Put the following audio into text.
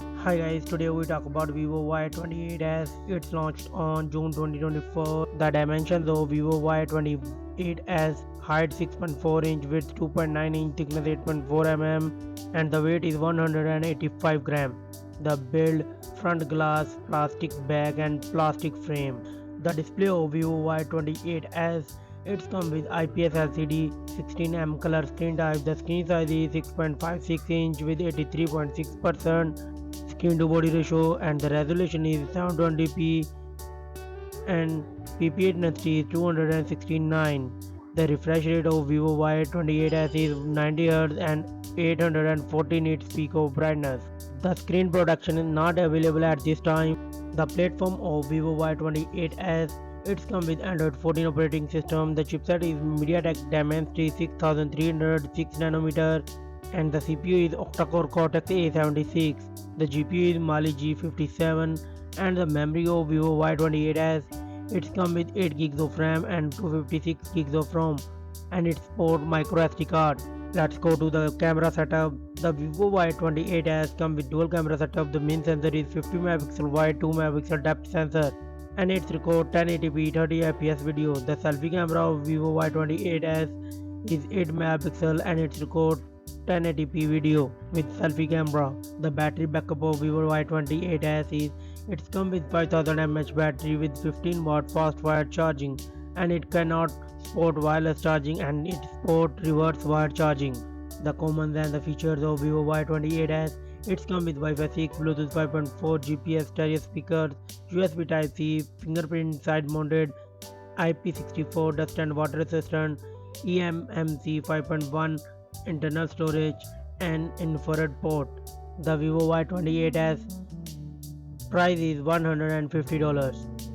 Hi guys, today we talk about Vivo Y28s. It's launched on June 2024. The dimensions of Vivo Y28s: height 6.4 inch, width 2.9 inch, thickness 8.4 mm, and the weight is 185 gram. The build: front glass, plastic back, and plastic frame. The display of Vivo Y28s: it's come with IPS LCD, 16 mm color screen type. The screen size is 6.56 inch with 83.6% screen to body ratio, and the resolution is 720p and PPH is 269. The refresh rate of Vivo Y28s is 90Hz and 840 nits peak of brightness. The screen protection is not available at this time. The platform of Vivo Y28s: it's come with Android 14 operating system. The chipset is MediaTek Dimensity 6306 nanometer, and the CPU is octa-core Cortex A76. The GPU is Mali G57, and the memory of Vivo Y28s: it's come with 8 gigs of RAM and 256 gigs of ROM, and it supports micro SD card. Let's go to the camera setup. The Vivo Y28s come with dual camera setup. The main sensor is 50 megapixel wide, 2 megapixel depth sensor, and it's record 1080p 30 fps video. The selfie camera of Vivo Y28s is 8 megapixel and it's record 1080p video with selfie camera. The battery backup of Vivo Y28s is: it's come with 5000 mAh battery with 15 watt fast wire charging, and it cannot support wireless charging and it support reverse wire charging. The commons and the features of Vivo Y28s: it's come with Wi-Fi 6, Bluetooth 5.4, GPS stereo speakers, USB Type-C, fingerprint side mounted, IP64 dust and water resistant, eMMC 5.1, internal storage, and infrared port. The Vivo Y28s price is $150.